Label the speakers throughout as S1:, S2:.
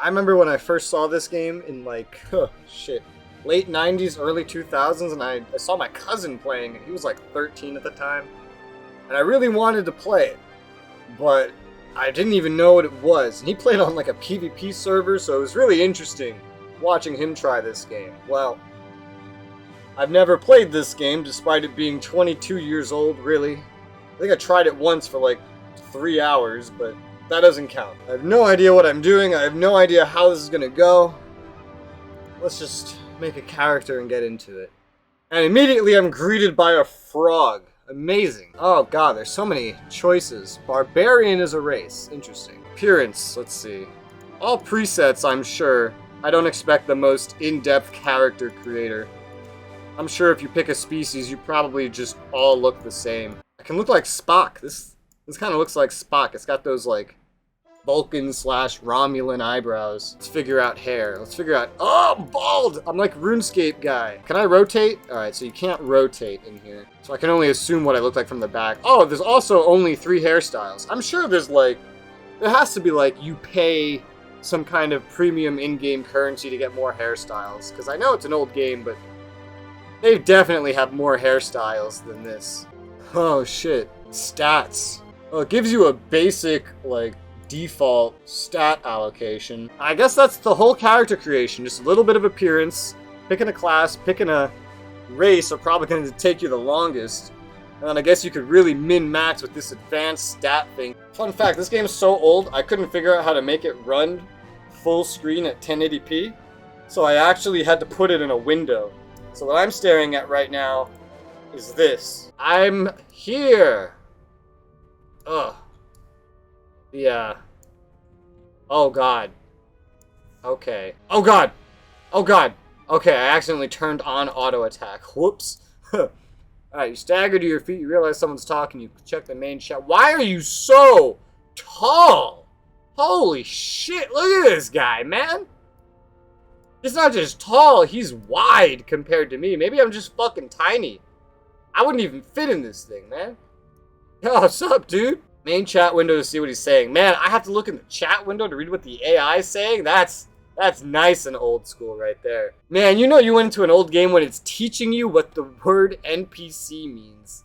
S1: I remember when I first saw this game in like, late 90s, early 2000s, and I saw my cousin playing it. He was like 13 at the time. And I really wanted to play it, but I didn't even know what it was. And he played on like a PvP server, so it was really interesting watching him try this game. Well, I've never played this game despite it being 22 years old, really. I think I tried it once for like 3 hours, but that doesn't count. I have no idea what I'm doing. I have no idea how this is gonna go. Let's just make a character and get into it. And immediately I'm greeted by a frog. Amazing. Oh god, there's so many choices. Barbarian is a race. Interesting. Appearance, let's see. All presets, I'm sure. I don't expect the most in-depth character creator. I'm sure if you pick a species, you probably just all look the same. I can look like Spock. This kind of looks like Spock. It's got those like Vulcan/Romulan eyebrows. Let's figure out hair. Let's figure out... Oh, I'm bald! I'm like RuneScape guy. Can I rotate? Alright, so you can't rotate in here. So I can only assume what I look like from the back. Oh, there's also only 3 hairstyles. I'm sure there's like... There has to be like, you pay some kind of premium in-game currency to get more hairstyles. Because I know it's an old game, but they definitely have more hairstyles than this. Oh shit. Stats. Oh, it gives you a basic, like, default stat allocation. I guess that's the whole character creation. Just a little bit of appearance. Picking a class, picking a race are probably going to take you the longest. And then I guess you could really min-max with this advanced stat thing. Fun fact, this game is so old, I couldn't figure out how to make it run full screen at 1080p. So I actually had to put it in a window. So what I'm staring at right now is this. I'm here! Ugh. Yeah. Oh god. Okay. Oh god! Oh god! Okay, I accidentally turned on auto attack. Whoops. Alright, you stagger to your feet, you realize someone's talking, you check the main chat. Why are you so tall? Holy shit, look at this guy, man! He's not just tall, he's wide compared to me. Maybe I'm just fucking tiny. I wouldn't even fit in this thing, man. Yo, what's up, dude? Main chat window to see what he's saying. Man, I have to look in the chat window to read what the AI is saying? That's nice and old school right there. Man, you know you went into an old game when it's teaching you what the word NPC means.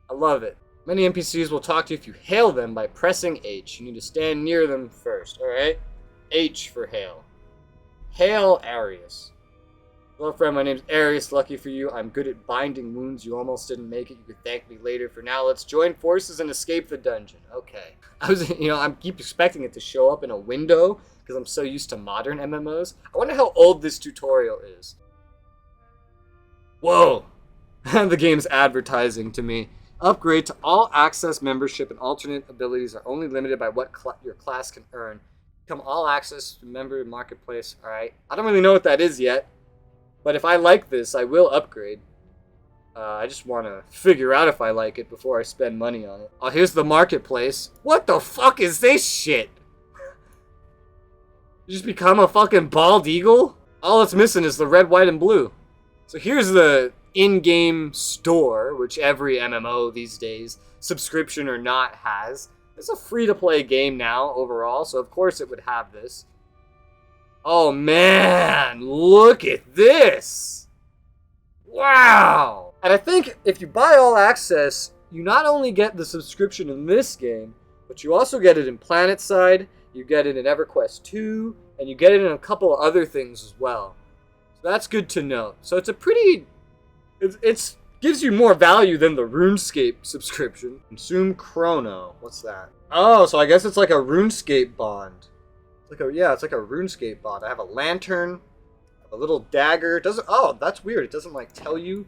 S1: I love it. Many NPCs will talk to you if you hail them by pressing H. You need to stand near them first, alright? H for hail. Hail Arius. Hello friend, my name's Arius. Lucky for you, I'm good at binding wounds. You almost didn't make it. You could thank me later. For now, let's join forces and escape the dungeon. Okay. I keep expecting it to show up in a window because I'm so used to modern MMOs. I wonder how old this tutorial is. Whoa! The game's advertising to me. Upgrade to all access membership and alternate abilities are only limited by what your class can earn. Become all access member marketplace. Alright. I don't really know what that is yet. But if I like this, I will upgrade. I just want to figure out if I like it before I spend money on it. Oh, here's the marketplace. What the fuck is this shit? You just become a fucking bald eagle? All it's missing is the red, white, and blue. So here's the in-game store, which every MMO these days, subscription or not, has. It's a free-to-play game now, overall, so of course it would have this. Oh man, look at this! Wow! And I think if you buy all access, you not only get the subscription in this game, but you also get it in PlanetSide, you get it in EverQuest 2, and you get it in a couple of other things as well. So that's good to know. So it's a pretty... It gives you more value than the RuneScape subscription. Consume Chrono. What's that? Oh, so I guess it's like a RuneScape bond. It's like a RuneScape bot. I have a lantern, I have a little dagger. Oh, that's weird. It doesn't like tell you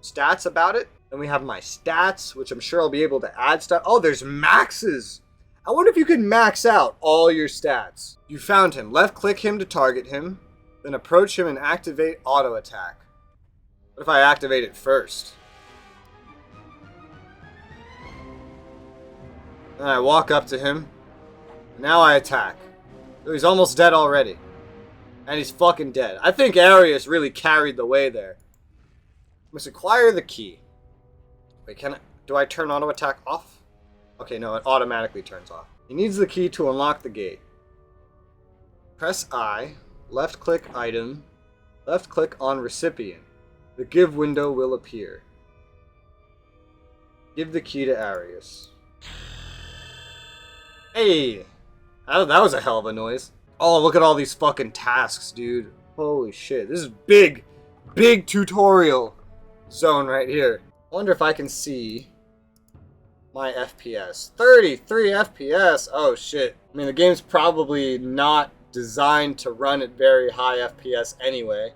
S1: stats about it. Then we have my stats, which I'm sure I'll be able to add stuff. Oh, there's maxes. I wonder if you can max out all your stats. You found him. Left click him to target him, then approach him and activate auto attack. What if I activate it first? Then I walk up to him. Now I attack. He's almost dead already. And he's fucking dead. I think Arius really carried the way there. Must acquire the key. Wait, do I turn auto attack off? Okay, no, it automatically turns off. He needs the key to unlock the gate. Press I, left click item, left click on recipient. The give window will appear. Give the key to Arius. Hey! That was a hell of a noise. Oh, look at all these fucking tasks, dude. Holy shit. This is big tutorial zone right here. I wonder if I can see my FPS. 33 FPS! Oh shit. I mean, the game's probably not designed to run at very high FPS anyway.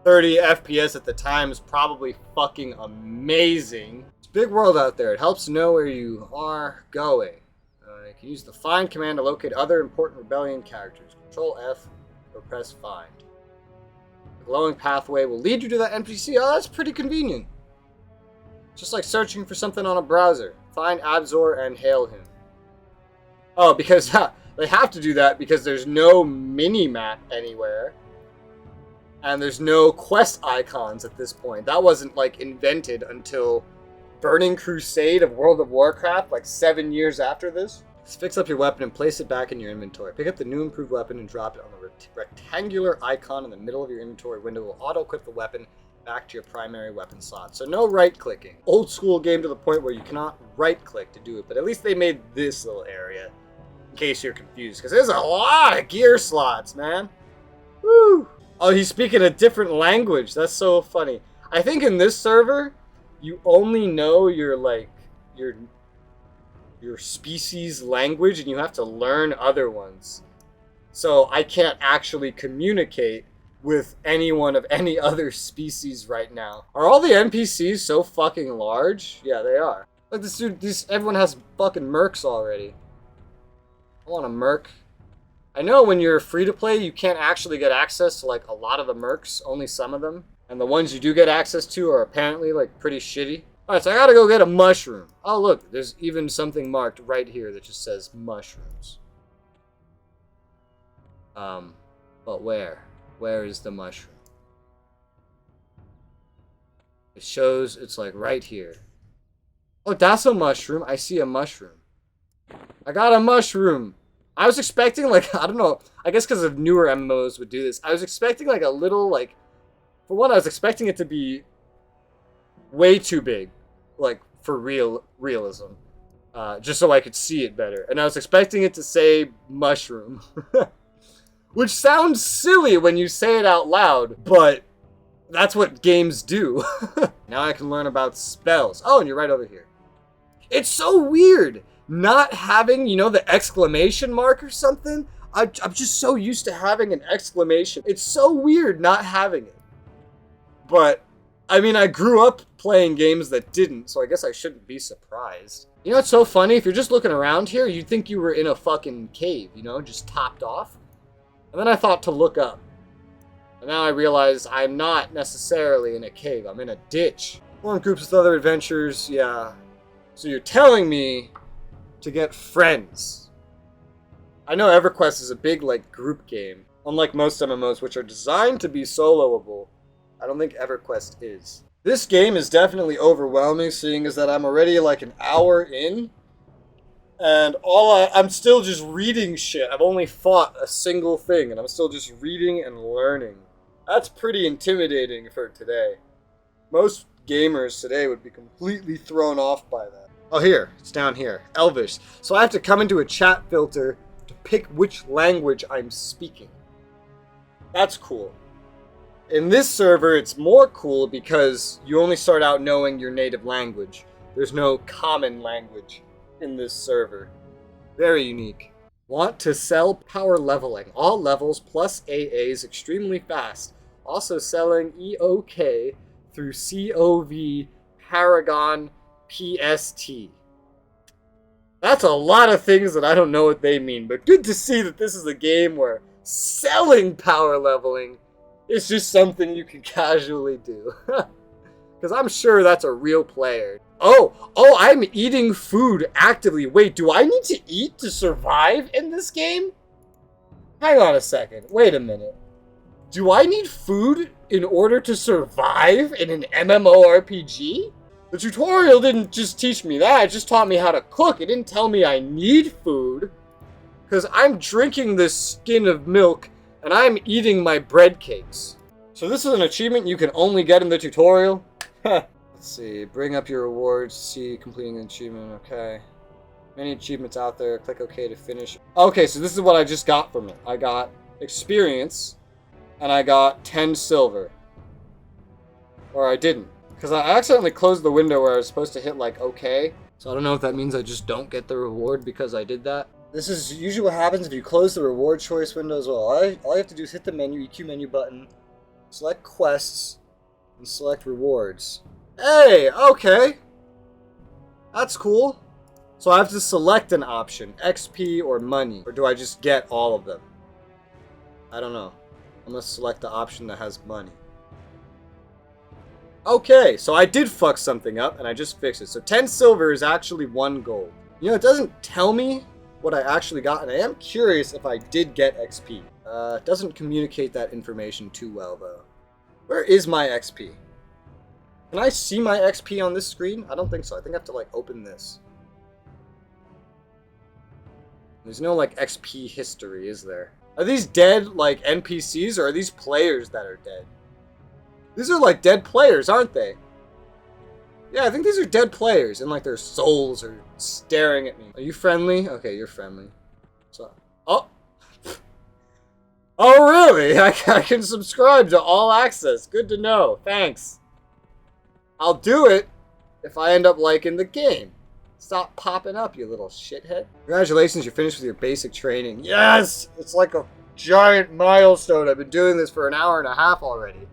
S1: 30 FPS at the time is probably fucking amazing. It's a big world out there. It helps to know where you are going. You can use the find command to locate other important rebellion characters. Control F or press find. The glowing pathway will lead you to that NPC. Oh, that's pretty convenient. Just like searching for something on a browser. Find Abzor and hail him. Oh, because they have to do that because there's no mini-map anywhere. And there's no quest icons at this point. That wasn't, like, invented until Burning Crusade of World of Warcraft, like 7 years after this. Just fix up your weapon and place it back in your inventory. Pick up the new improved weapon and drop it on the rectangular icon in the middle of your inventory window. Will auto-equip the weapon back to your primary weapon slot. So no right-clicking. Old school game to the point where you cannot right-click to do it, but at least they made this little area, in case you're confused, because there's a lot of gear slots, man. Woo! Oh, he's speaking a different language. That's so funny. I think in this server, you only know your species language, and you have to learn other ones. So I can't actually communicate with anyone of any other species right now. Are all the NPCs so fucking large? Yeah, they are. Like this dude, everyone has fucking mercs already. I want a merc. I know when you're free to play, you can't actually get access to like a lot of the mercs, only some of them. And the ones you do get access to are apparently like pretty shitty. Alright, so I gotta go get a mushroom. Oh look, there's even something marked right here that just says mushrooms. But where? Where is the mushroom? It shows it's like right here. Oh, that's a mushroom. I see a mushroom. I got a mushroom. I was expecting like, I don't know, I guess because of newer MMOs would do this. I was expecting like a little like, for one, I was expecting it to be way too big, like for realism, just so I could see it better. And I was expecting it to say mushroom, which sounds silly when you say it out loud, but that's what games do. Now I can learn about spells. Oh, and you're right over here. It's so weird not having, you know, the exclamation mark or something. I'm just so used to having an exclamation. It's so weird not having it. But, I mean, I grew up playing games that didn't, so I guess I shouldn't be surprised. You know what's so funny? If you're just looking around here, you'd think you were in a fucking cave, you know, just topped off. And then I thought to look up. And now I realize I'm not necessarily in a cave. I'm in a ditch. Form groups with other adventures, yeah. So you're telling me to get friends. I know EverQuest is a big, like, group game. Unlike most MMOs, which are designed to be soloable. I don't think EverQuest is. This game is definitely overwhelming, seeing as that I'm already like an hour in. And I'm still just reading shit. I've only fought a single thing, and I'm still just reading and learning. That's pretty intimidating for today. Most gamers today would be completely thrown off by that. Oh, here. It's down here. Elvish. So I have to come into a chat filter to pick which language I'm speaking. That's cool. In this server, it's more cool because you only start out knowing your native language. There's no common language in this server. Very unique. Want to sell power leveling. All levels plus AAs extremely fast. Also selling EOK through COV Paragon PST. That's a lot of things that I don't know what they mean, but good to see that this is a game where selling power leveling is just something you can casually do. Because I'm sure that's a real player. Oh, I'm eating food actively. Wait, do I need to eat to survive in this game? Hang on a second. Wait a minute. Do I need food in order to survive in an MMORPG? The tutorial didn't just teach me that. It just taught me how to cook. It didn't tell me I need food. Because I'm drinking this skin of milk and I'm eating my bread cakes. So this is an achievement you can only get in the tutorial? Let's see, bring up your rewards, see completing an achievement, okay. Many achievements out there, click OK to finish. Okay, so this is what I just got from it. I got experience, and I got 10 silver. Or I didn't. Because I accidentally closed the window where I was supposed to hit like OK. So I don't know if that means I just don't get the reward because I did that. This is usually what happens if you close the reward choice window as well. All you have to do is hit the menu, EQ menu button, select quests, and select rewards. Hey, okay. That's cool. So I have to select an option, XP or money, or do I just get all of them? I don't know. I'm gonna select the option that has money. Okay, so I did fuck something up and I just fixed it. So 10 silver is actually 1 gold. You know, it doesn't tell me what I actually got, and I am curious if I did get XP. It doesn't communicate that information too well, though. Where is my XP? Can I see my XP on this screen? I don't think so. I think I have to, like, open this. There's no, like, XP history, is there? Are these dead, like, NPCs, or are these players that are dead? These are, like, dead players, aren't they? Yeah, I think these are dead players, and, like, their souls are staring at me. Are you friendly? Okay, you're friendly. So, oh! Oh, really? I can subscribe to All Access. Good to know. Thanks. I'll do it if I end up liking the game. Stop popping up, you little shithead. Congratulations, you're finished with your basic training. Yes! It's like a giant milestone. I've been doing this for an hour and a half already.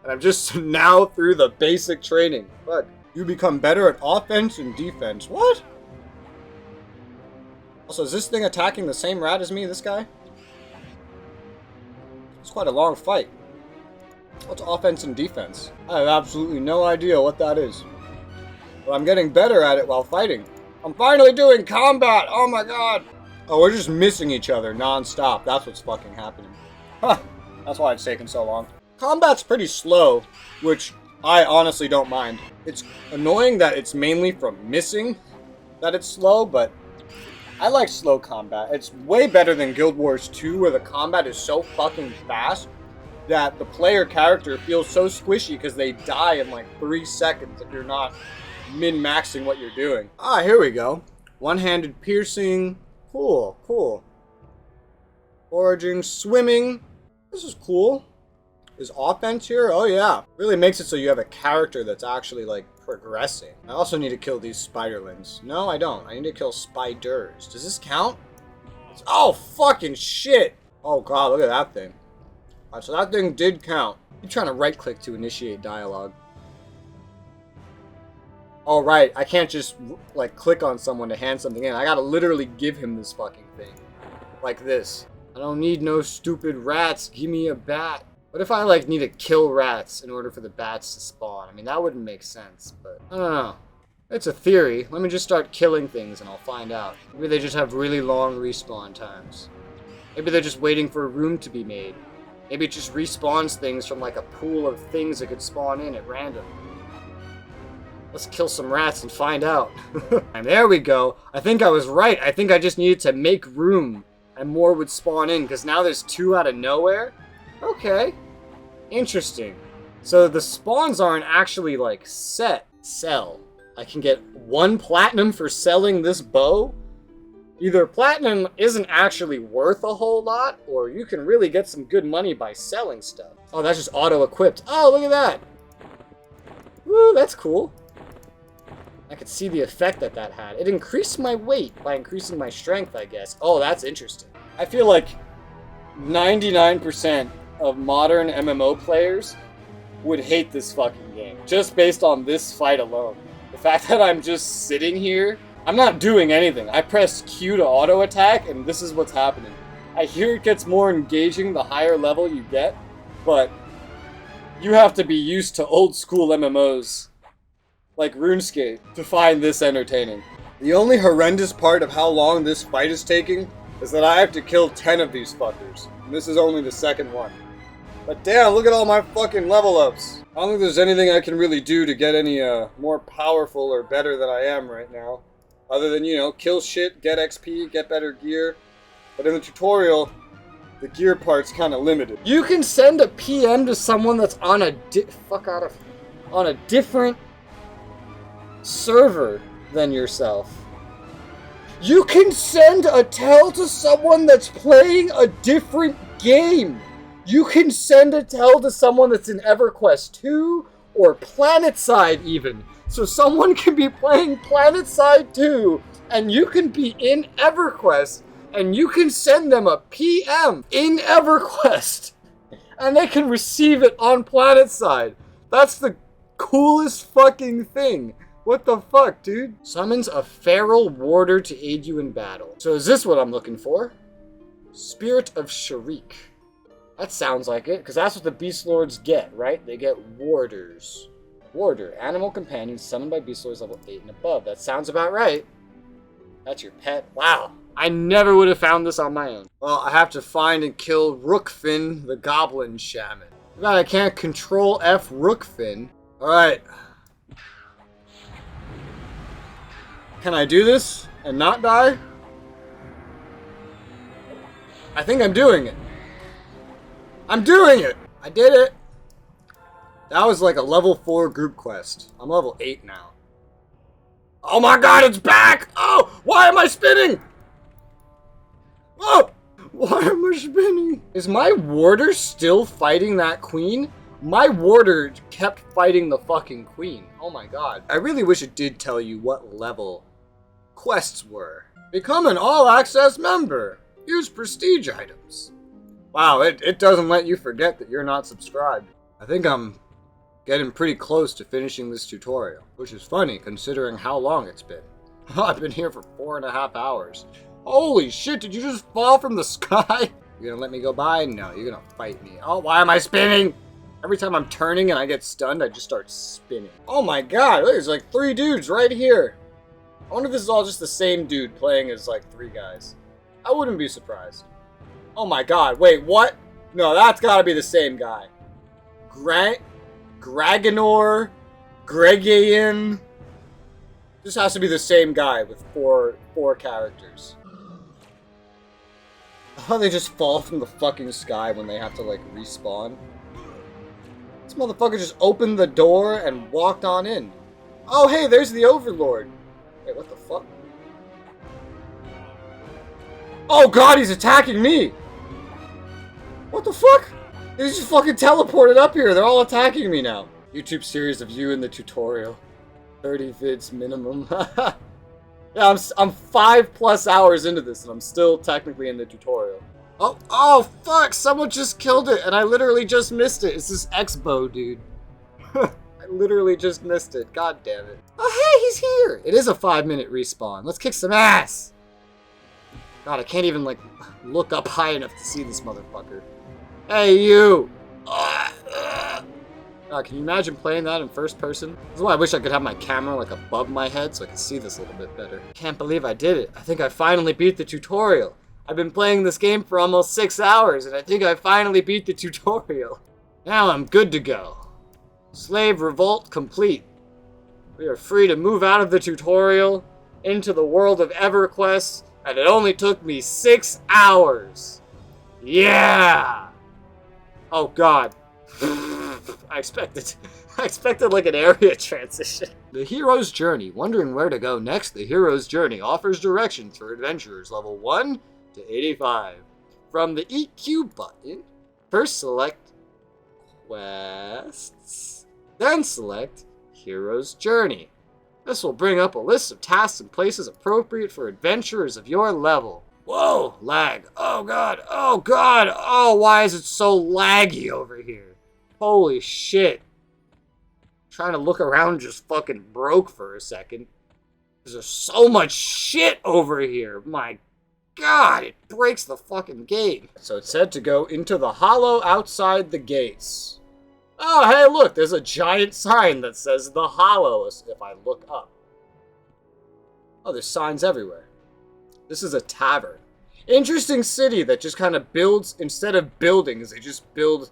S1: And I'm just now through the basic training. Look, you become better at offense and defense. What? Also, is this thing attacking the same rat as me, this guy? It's quite a long fight. What's offense and defense? I have absolutely no idea what that is. But I'm getting better at it while fighting. I'm finally doing combat! Oh my god! Oh, we're just missing each other non-stop. That's what's fucking happening. Huh. That's why it's taken so long. Combat's pretty slow, which I honestly don't mind. It's annoying that it's mainly from missing that it's slow, but I like slow combat. It's way better than Guild Wars 2, where the combat is so fucking fast that the player character feels so squishy because they die in like 3 seconds if you're not min-maxing what you're doing. Ah, here we go. One-handed piercing. Cool, cool. Foraging, swimming. This is cool. Is offense here? Oh yeah. Really makes it so you have a character that's actually like progressing. I also need to kill these spiderlings. No, I don't. I need to kill spiders. Does this count? Oh, fucking shit. Oh god, look at that thing. Alright, so that thing did count. I'm trying to right-click to initiate dialogue. Oh, right. I can't just, like, click on someone to hand something in. I gotta literally give him this fucking thing. Like this. I don't need no stupid rats. Give me a bat. What if I, like, need to kill rats in order for the bats to spawn? I mean, that wouldn't make sense, but I don't know. It's a theory. Let me just start killing things and I'll find out. Maybe they just have really long respawn times. Maybe they're just waiting for a room to be made. Maybe it just respawns things from, like, a pool of things that could spawn in at random. Let's kill some rats and find out. And there we go. I think I was right. I think I just needed to make room and more would spawn in because now there's 2 out of nowhere. Okay. Interesting. So the spawns aren't actually like set. Sell. I can get 1 platinum for selling this bow. Either platinum isn't actually worth a whole lot, or you can really get some good money by selling stuff. Oh, that's just auto-equipped. Oh, look at that. Woo, that's cool. I could see the effect that that had. It increased my weight by increasing my strength, I guess. Oh, that's interesting. I feel like 99% of modern MMO players would hate this fucking game, just based on this fight alone. The fact that I'm just sitting here, I'm not doing anything. I press Q to auto-attack, and this is what's happening. I hear it gets more engaging the higher level you get, but you have to be used to old-school MMOs, like RuneScape, to find this entertaining. The only horrendous part of how long this fight is taking is that I have to kill 10 of these fuckers, and this is only the second one. But damn, look at all my fucking level ups. I don't think there's anything I can really do to get any more powerful or better than I am right now. Other than, you know, kill shit, get XP, get better gear. But in the tutorial, The gear part's kind of limited. You can send a PM to someone that's on a on a different server than yourself. You can send a tell to someone that's playing a different game. You can send a tell to someone that's in EverQuest 2 or PlanetSide even. So someone can be playing PlanetSide 2 and you can be in EverQuest and you can send them a PM in EverQuest and they can receive it on PlanetSide. That's the coolest fucking thing. What the fuck, dude? Summons a feral warder to aid you in battle. So is this what I'm looking for? Spirit of Sharik. That sounds like it, because that's what the Beast Lords get, right? They get warders. Warder, animal companion summoned by Beast Lords level 8 and above. That sounds about right. That's your pet. Wow. I never would have found this on my own. Well, I have to find and kill Rookfin, the Goblin Shaman. Too bad I can't control F Rookfin. Alright. Can I do this and not die? I think I'm doing it. I'm doing it! I did it! That was like a level 4 group quest. I'm level 8 now. Oh my god, it's back! Oh! Why am I spinning? Oh! Why am I spinning? Is my warder still fighting that queen? My warder kept fighting the fucking queen. Oh my god. I really wish it did tell you what level quests were. Become an all-access member. Use prestige items. Wow, it doesn't let you forget that you're not subscribed. I think I'm getting pretty close to finishing this tutorial, which is funny considering how long it's been. I've been here for 4.5 hours. Holy shit, did you just fall from the sky? You're gonna let me go by? No, you're gonna fight me. Oh, why am I spinning? Every time I'm turning and I get stunned, I just start spinning. Oh my god, there's like 3 dudes right here. I wonder if this is all just the same dude playing as like 3 guys. I wouldn't be surprised. Oh my god, wait, what? No, that's gotta be the same guy. Graganor, Gregain. This has to be the same guy with four characters. How they just fall from the fucking sky when they have to like respawn. This motherfucker just opened the door and walked on in. Oh hey, there's the Overlord. Wait, what the fuck? Oh god, he's attacking me! What the fuck? They just fucking teleported up here. They're all attacking me now. YouTube series of you in the tutorial. 30 vids minimum. Yeah, I'm 5+ hours into this and I'm still technically in the tutorial. Oh fuck, someone just killed it and I literally just missed it. It's this X-Bow dude. I literally just missed it. God damn it. Oh hey, he's here. It is a 5-minute respawn. Let's kick some ass. God, I can't even like look up high enough to see this motherfucker. Hey you! Can you imagine playing that in first person? That's why I wish I could have my camera like above my head so I could see this a little bit better. Can't believe I did it. I think I finally beat the tutorial. I've been playing this game for almost 6 hours and I think I finally beat the tutorial. Now I'm good to go. Slave revolt complete. We are free to move out of the tutorial into the world of EverQuest, and it only took me 6 hours. Yeah! Oh god. I expected like an area transition. The Hero's Journey. Wondering where to go next? The Hero's Journey offers directions for adventurers level 1 to 85. From the EQ button, first select Quests, then select Hero's Journey. This will bring up a list of tasks and places appropriate for adventurers of your level. Whoa, lag. Oh god, oh god, oh why is it so laggy over here? Holy shit. Trying to look around just fucking broke for a second. There's so much shit over here. My god, it breaks the fucking game. So it said to go into the hollow outside the gates. Oh, hey, look, there's a giant sign that says the hollow if I look up. Oh, there's signs everywhere. This is a tavern. Interesting city that just kind of builds, instead of buildings, they just build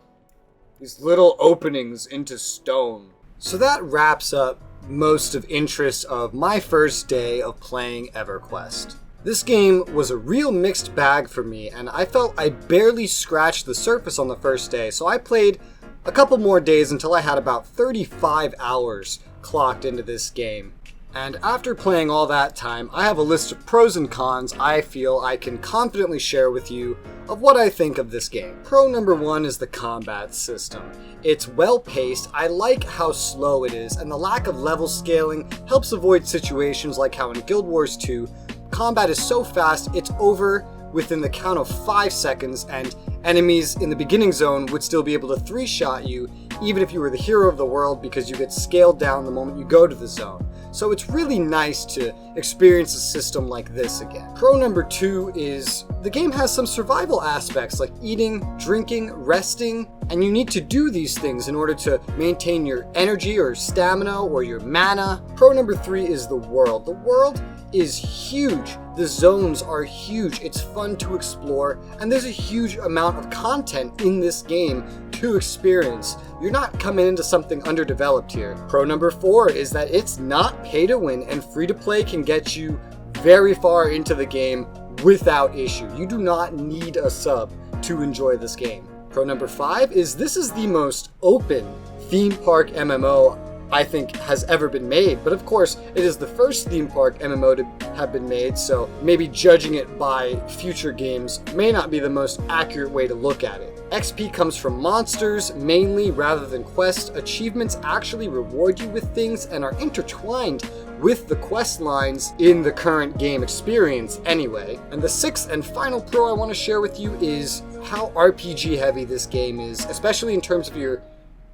S1: these little openings into stone. So that wraps up most of interest of my first day of playing EverQuest. This game was a real mixed bag for me, and I felt I barely scratched the surface on the first day, so I played a couple more days until I had about 35 hours clocked into this game. And after playing all that time, I have a list of pros and cons I feel I can confidently share with you of what I think of this game. Pro number 1 is the combat system. It's well paced, I like how slow it is, and the lack of level scaling helps avoid situations like how in Guild Wars 2, combat is so fast it's over within the count of 5 seconds, and enemies in the beginning zone would still be able to 3-shot you even if you were the hero of the world, because you get scaled down the moment you go to the zone. So it's really nice to experience a system like this again. Pro number 2 is the game has some survival aspects like eating, drinking, resting, and you need to do these things in order to maintain your energy or stamina or your mana. Pro number 3 is the world. The world is huge. The zones are huge. It's fun to explore, and there's a huge amount of content in this game to experience. You're not coming into something underdeveloped here. Pro number 4 is that it's not pay to win, and free to play can get you very far into the game without issue. You do not need a sub to enjoy this game. Pro number 5 is this is the most open theme park MMO I think has ever been made, but of course it is the first theme park MMO to have been made, so maybe judging it by future games may not be the most accurate way to look at it. XP comes from monsters mainly rather than quests. Achievements actually reward you with things and are intertwined with the quest lines in the current game experience anyway. And the 6th and final pro I want to share with you is how RPG heavy this game is, especially in terms of your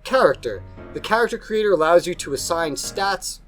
S1: character. The character creator allows you to assign stats.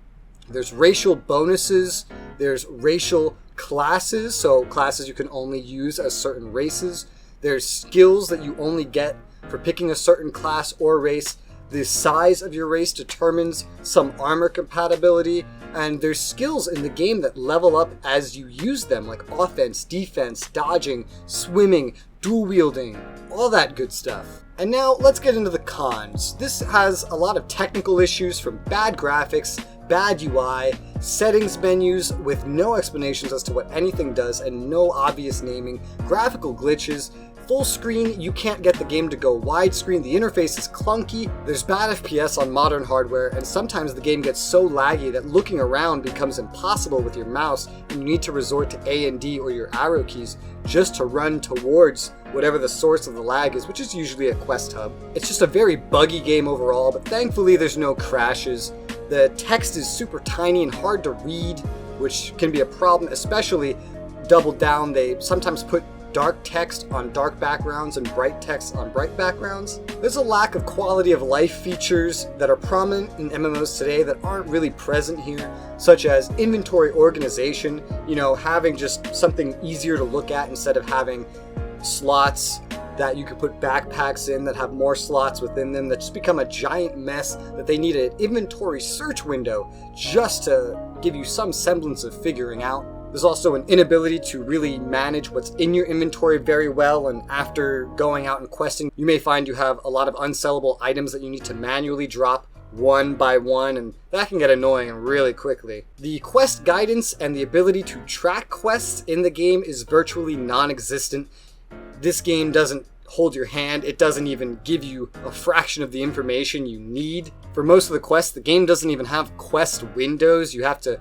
S1: There's racial bonuses. There's racial classes, so classes you can only use as certain races. There's skills that you only get for picking a certain class or race. The size of your race determines some armor compatibility, and there's skills in the game that level up as you use them, like offense, defense, dodging, swimming, dual wielding, all that good stuff. And now let's get into the cons. This has a lot of technical issues, from bad graphics, bad UI, settings menus with no explanations as to what anything does and no obvious naming, graphical glitches, full screen, you can't get the game to go widescreen, the interface is clunky, there's bad FPS on modern hardware, and sometimes the game gets so laggy that looking around becomes impossible with your mouse, and you need to resort to A and D or your arrow keys just to run towards whatever the source of the lag is, which is usually a quest hub. It's just a very buggy game overall, but thankfully there's no crashes. The text is super tiny and hard to read, which can be a problem, especially Double Down. They sometimes put dark text on dark backgrounds and bright text on bright backgrounds. There's a lack of quality of life features that are prominent in MMOs today that aren't really present here, such as inventory organization, having just something easier to look at instead of having slots that you could put backpacks in that have more slots within them that just become a giant mess that they need an inventory search window just to give you some semblance of figuring out. There's also an inability to really manage what's in your inventory very well, and after going out and questing, you may find you have a lot of unsellable items that you need to manually drop one by one, and that can get annoying really quickly. The quest guidance and the ability to track quests in the game is virtually non-existent. This game doesn't hold your hand. It doesn't even give you a fraction of the information you need. For most of the quests, the game doesn't even have quest windows. You have to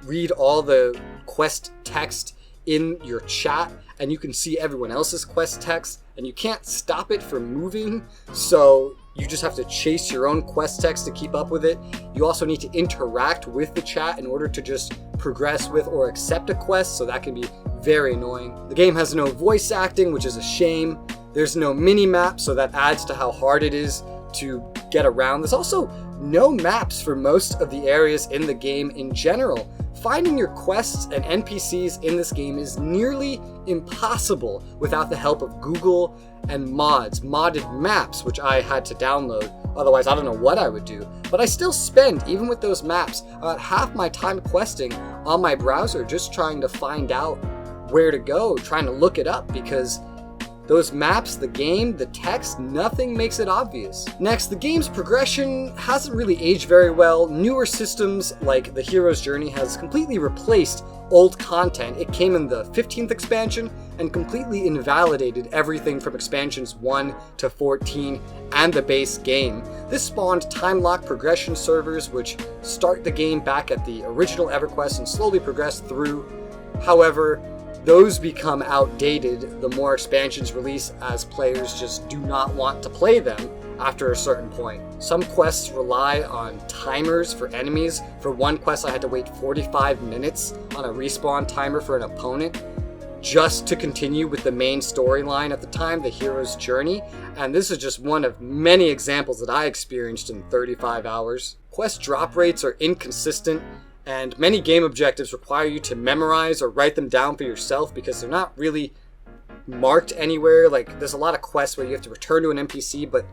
S1: read all the quest text in your chat, and you can see everyone else's quest text, and you can't stop it from moving, so you just have to chase your own quest text to keep up with it. You also need to interact with the chat in order to just progress with or accept a quest, so that can be very annoying. The game has no voice acting, which is a shame. There's no mini-map, so that adds to how hard it is to get around. There's also no maps for most of the areas in the game in general. Finding your quests and NPCs in this game is nearly impossible without the help of Google and modded maps, which I had to download. Otherwise, I don't know what I would do. But I still spend, even with those maps, about half my time questing on my browser just trying to find out where to go, trying to look it up, because those maps, the game, the text, nothing makes it obvious. Next, the game's progression hasn't really aged very well. Newer systems like the hero's journey has completely replaced old content. It came in the 15th expansion and completely invalidated everything from expansions 1 to 14 and the base game. This spawned time-locked progression servers, which start the game back at the original EverQuest and slowly progress through. However, those become outdated the more expansions release, as players just do not want to play them after a certain point. Some quests rely on timers for enemies. For one quest, I had to wait 45 minutes on a respawn timer for an opponent just to continue with the main storyline at the time, the hero's journey. And this is just one of many examples that I experienced in 35 hours. Quest drop rates are inconsistent, and many game objectives require you to memorize or write them down for yourself because they're not really marked anywhere. Like, there's a lot of quests where you have to return to an NPC, but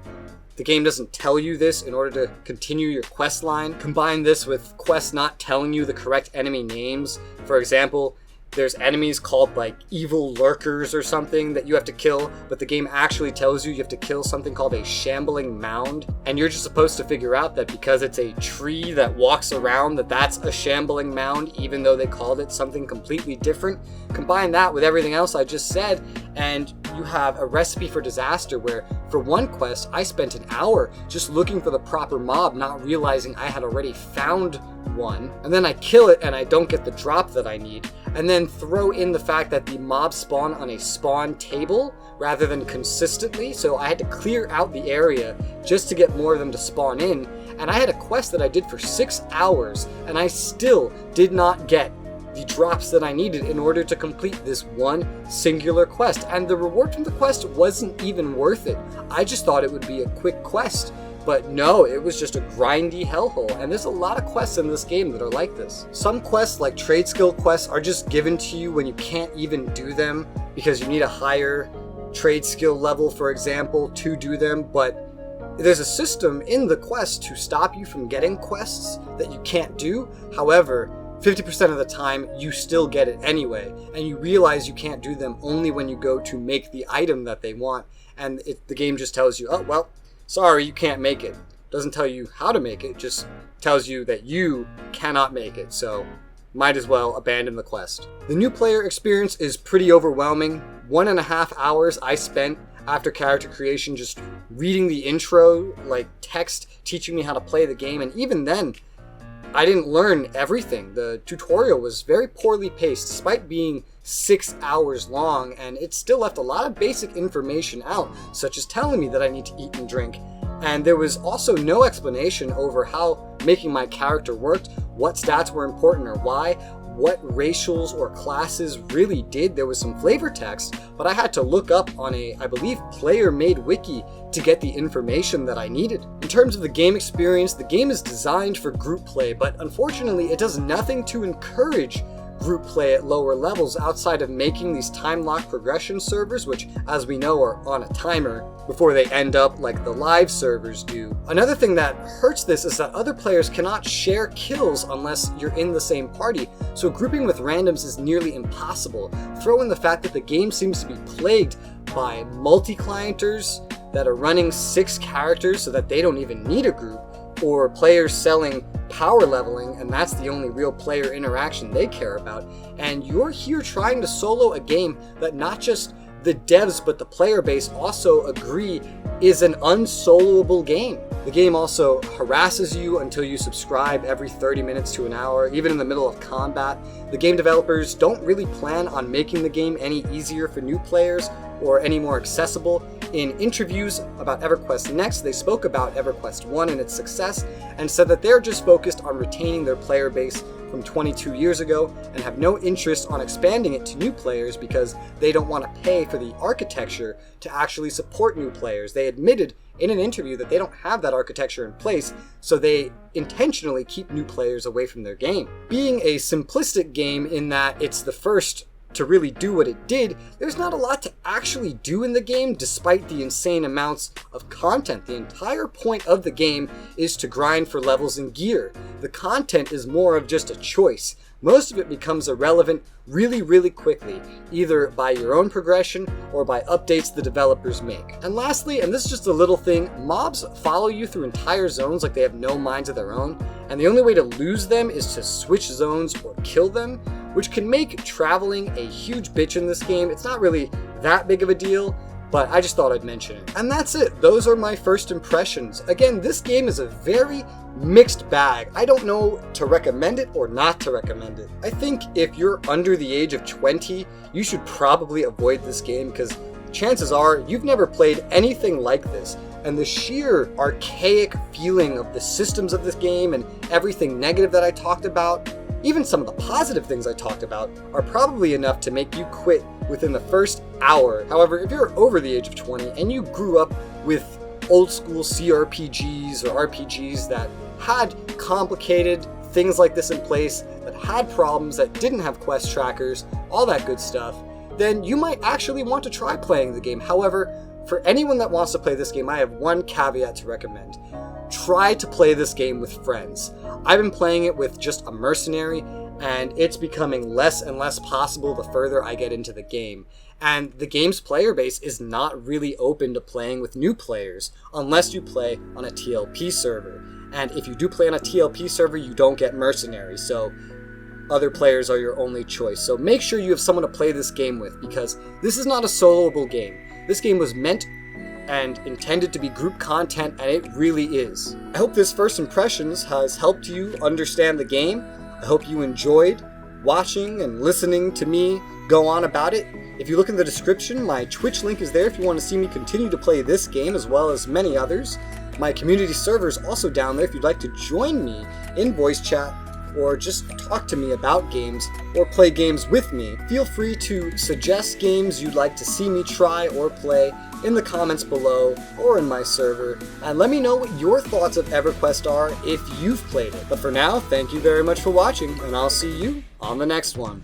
S1: the game doesn't tell you this in order to continue your quest line. Combine this with quests not telling you the correct enemy names. For example, there's enemies called like evil lurkers or something that you have to kill, but the game actually tells you have to kill something called a shambling mound, and you're just supposed to figure out that because it's a tree that walks around that's a shambling mound, even though they called it something completely different. Combine that with everything else I just said, and you have a recipe for disaster where for one quest I spent an hour just looking for the proper mob, not realizing I had already found one, and then I kill it and I don't get the drop that I need, and then throw in the fact that the mobs spawn on a spawn table rather than consistently, so I had to clear out the area just to get more of them to spawn in, and I had a quest that I did for 6 hours and I still did not get the drops that I needed in order to complete this one singular quest, and the reward from the quest wasn't even worth it. I just thought it would be a quick quest, but no, it was just a grindy hellhole, and there's a lot of quests in this game that are like this. Some quests, like trade skill quests, are just given to you when you can't even do them because you need a higher trade skill level, for example, to do them, but there's a system in the quest to stop you from getting quests that you can't do. However, 50% of the time, you still get it anyway, and you realize you can't do them only when you go to make the item that they want, and the game just tells you, oh, well, sorry, you can't make it. Doesn't tell you how to make it, just tells you that you cannot make it, so might as well abandon the quest. The new player experience is pretty overwhelming. 1.5 hours I spent after character creation just reading the intro, like text, teaching me how to play the game, and even then, I didn't learn everything. The tutorial was very poorly paced despite being 6 hours long, and it still left a lot of basic information out, such as telling me that I need to eat and drink. And there was also no explanation over how making my character worked, what stats were important or why, what racials or classes really did. There was some flavor text, but I had to look up on a, I believe, player-made wiki to get the information that I needed. In terms of the game experience, the game is designed for group play, but unfortunately it does nothing to encourage group play at lower levels outside of making these time-locked progression servers, which, as we know, are on a timer before they end up like the live servers do. Another thing that hurts this is that other players cannot share kills unless you're in the same party, so grouping with randoms is nearly impossible. Throw in the fact that the game seems to be plagued by multi-clienters that are running 6 characters so that they don't even need a group, or players selling power leveling, and that's the only real player interaction they care about, and you're here trying to solo a game that not just the devs but the player base also agree is an unsoloable game. The game also harasses you until you subscribe every 30 minutes to an hour, even in the middle of combat. The game developers don't really plan on making the game any easier for new players or any more accessible. In interviews about EverQuest Next, they spoke about EverQuest 1 and its success, and said that they're just focused on retaining their player base from 22 years ago and have no interest on expanding it to new players because they don't want to pay for the architecture to actually support new players. They admitted in an interview that they don't have that architecture in place, so they intentionally keep new players away from their game. Being a simplistic game in that it's the first to really do what it did, there's not a lot to actually do in the game despite the insane amounts of content. The entire point of the game is to grind for levels and gear. The content is more of just a choice. Most of it becomes irrelevant really quickly, either by your own progression or by updates the developers make. And lastly, and this is just a little thing, mobs follow you through entire zones like they have no minds of their own, and the only way to lose them is to switch zones or kill them. which can make traveling a huge bitch in this game. It's not really that big of a deal, but I just thought I'd mention it. And that's it. Those are my first impressions. Again, this game is a very mixed bag. I don't know to recommend it or not to recommend it. I think if you're under the age of 20, you should probably avoid this game because chances are you've never played anything like this. And the sheer archaic feeling of the systems of this game and everything negative that I talked about, even some of the positive things I talked about, are probably enough to make you quit within the first hour. However, if you're over the age of 20 and you grew up with old school CRPGs or RPGs that had complicated things like this in place, that had problems, that didn't have quest trackers, all that good stuff, then you might actually want to try playing the game. However, for anyone that wants to play this game, I have one caveat to recommend. Try to play this game with friends. I've been playing it with just a mercenary, and it's becoming less and less possible the further I get into the game. And the game's player base is not really open to playing with new players unless you play on a TLP server. And if you do play on a TLP server, you don't get mercenaries, so other players are your only choice. So make sure you have someone to play this game with, because this is not a soloable game. This game was meant and intended to be group content, and it really is. I hope this first impressions has helped you understand the game. I hope you enjoyed watching and listening to me go on about it. If you look in the description, my Twitch link is there if you want to see me continue to play this game as well as many others. My community server is also down there if you'd like to join me in voice chat or just talk to me about games or play games with me. Feel free to suggest games you'd like to see me try or play in the comments below or in my server, and let me know what your thoughts of EverQuest are if you've played it. But for now, thank you very much for watching, and I'll see you on the next one.